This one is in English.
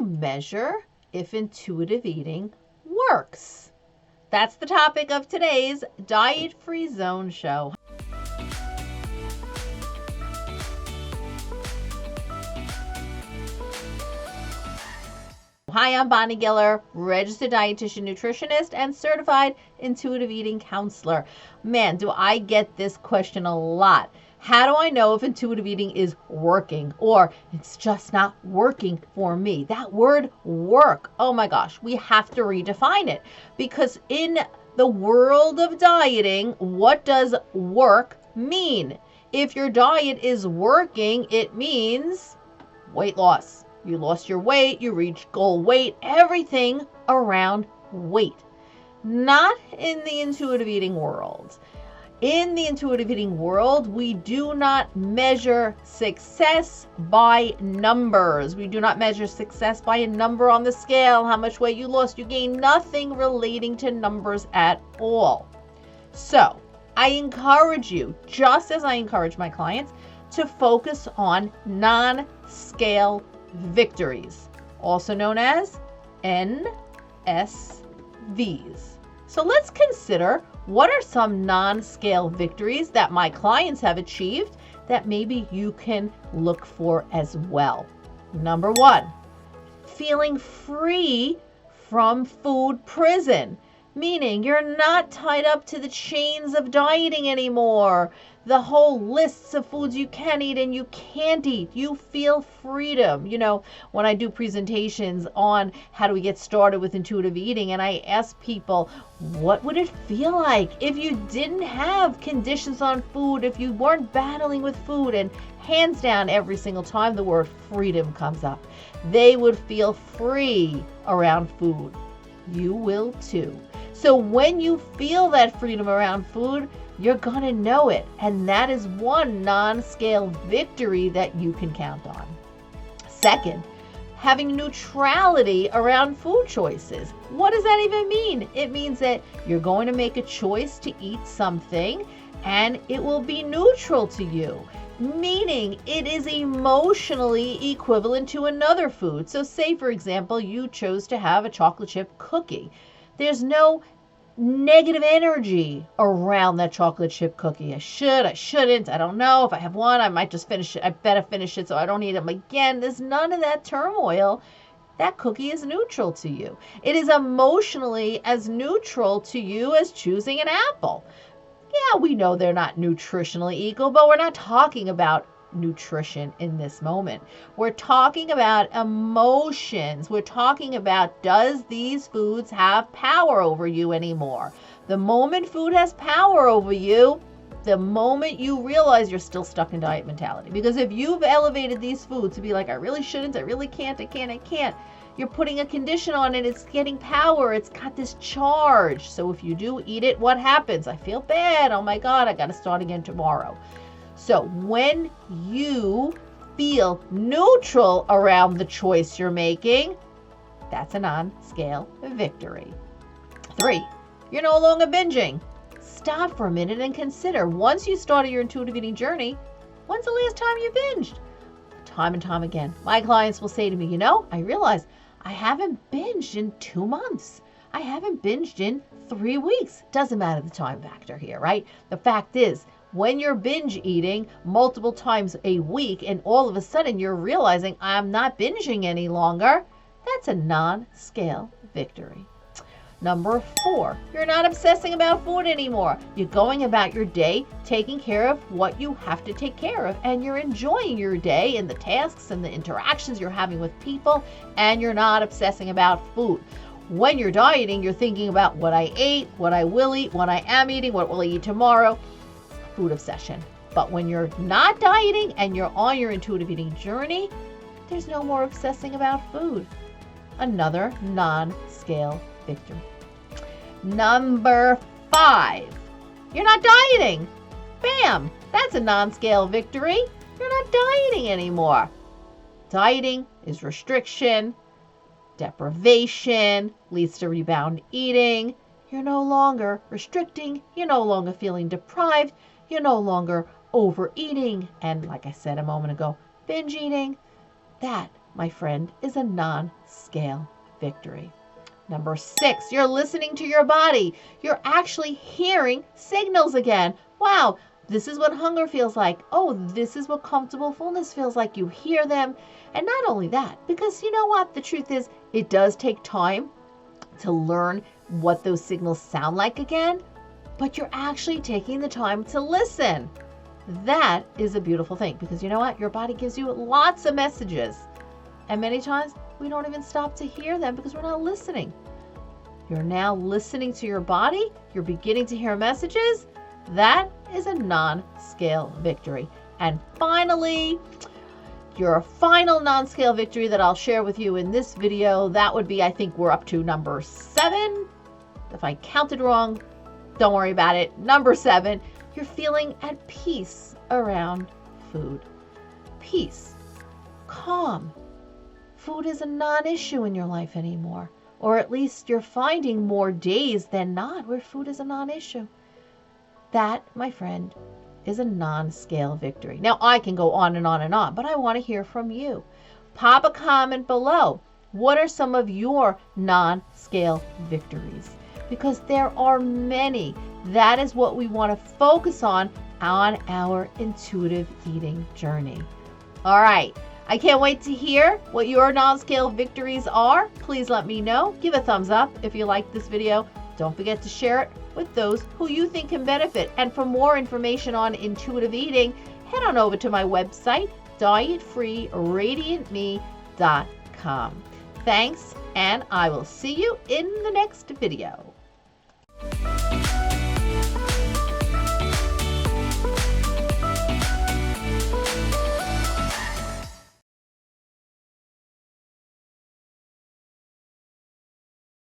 measure if intuitive eating works? That's the topic of today's Diet Free Zone show. Hi, I'm Bonnie Giller, registered dietitian, nutritionist, and certified intuitive eating counselor. Man, do I get this question a lot. How do I know if intuitive eating is working or it's just not working for me? That word work, oh my gosh, we have to redefine it, because in the world of dieting, what does work mean? If your diet is working, it means weight loss. You lost your weight, you reached goal weight, everything around weight. Not in the intuitive eating world. In the intuitive eating world, we do not measure success by numbers. We do not measure success by a number on the scale, how much weight you lost, you gained, nothing relating to numbers at all. So I encourage you, just as I encourage my clients, to focus on non-scale victories, also known as NSVs. So let's consider, what are some non-scale victories that my clients have achieved that maybe you can look for as well. Number one, feeling free from food prison, meaning you're not tied up to the chains of dieting anymore. The whole lists of foods you can eat and you can't eat. You feel freedom. You know, when I do presentations on how do we get started with intuitive eating, and I ask people, what would it feel like if you didn't have conditions on food, if you weren't battling with food? And hands down, every single time the word freedom comes up, they would feel free around food. You will too. So when you feel that freedom around food, you're going to know it. And that is one non-scale victory that you can count on. Second, having neutrality around food choices. What does that even mean? It means that you're going to make a choice to eat something and it will be neutral to you, meaning it is emotionally equivalent to another food. So say, for example, you chose to have a chocolate chip cookie. There's no negative energy around that chocolate chip cookie. I shouldn't, I don't know. If I have one, I might just finish it. I better finish it so I don't eat them again. There's none of that turmoil. That cookie is neutral to you. It is emotionally as neutral to you as choosing an apple. Yeah, we know they're not nutritionally equal, but we're not talking about nutrition in this moment. We're talking about emotions. We're talking about, does these foods have power over you anymore? The moment food has power over you, the moment you realize you're still stuck in diet mentality. Because if you've elevated these foods to be like, I really shouldn't, I really can't, I can't, you're putting a condition on it, it's getting power, it's got this charge. So if you do eat it, what happens? I feel bad, oh my God, I gotta start again tomorrow. So when you feel neutral around the choice you're making, that's a non-scale victory. 3, you're no longer binging. Stop for a minute and consider, once you started your intuitive eating journey, when's the last time you binged? Time and time again. My clients will say to me, you know, I realize I haven't binged in 2 months. I haven't binged in 3 weeks. Doesn't matter the time factor here, right? The fact is, when you're binge eating multiple times a week and all of a sudden you're realizing I'm not binging any longer, that's a non-scale victory. Number 4, you're not obsessing about food anymore. You're going about your day taking care of what you have to take care of, and you're enjoying your day and the tasks and the interactions you're having with people, and you're not obsessing about food. When you're dieting, you're thinking about what I ate, what I will eat, what I am eating, what will I eat tomorrow. Food obsession. But when you're not dieting and you're on your intuitive eating journey, there's no more obsessing about food. Another non-scale victory. Number 5, you're not dieting. Bam! That's a non-scale victory. You're not dieting anymore. Dieting is restriction, deprivation, leads to rebound eating. You're no longer restricting. You're no longer feeling deprived. You're no longer overeating. And like I said a moment ago, binge eating. That my friend, is a non-scale victory. Number 6, you're listening to your body. You're actually hearing signals again. Wow, this is what hunger feels like. Oh, this is what comfortable fullness feels like. You hear them. And not only that, because you know what? The truth is, it does take time to learn what those signals sound like again, but you're actually taking the time to listen. That is a beautiful thing, because you know what? Your body gives you lots of messages. And many times we don't even stop to hear them because we're not listening. You're now listening to your body. You're beginning to hear messages. That is a non-scale victory. And finally, your final non-scale victory that I'll share with you in this video, that would be, I think we're up to number 7. If I counted wrong, don't worry about it. Number 7, you're feeling at peace around food. Peace, calm. Food is a non-issue in your life anymore. Or at least you're finding more days than not where food is a non-issue. That, my friend, is a non-scale victory. Now, I can go on and on and on, but I want to hear from you. Pop a comment below. What are some of your non-scale victories? Because there are many. That is what we want to focus on our intuitive eating journey. All right. I can't wait to hear what your non-scale victories are. Please let me know. Give a thumbs up if you liked this video. Don't forget to share it with those who you think can benefit. And for more information on intuitive eating, head on over to my website, dietfreeradiantme.com. Thanks, and I will see you in the next video.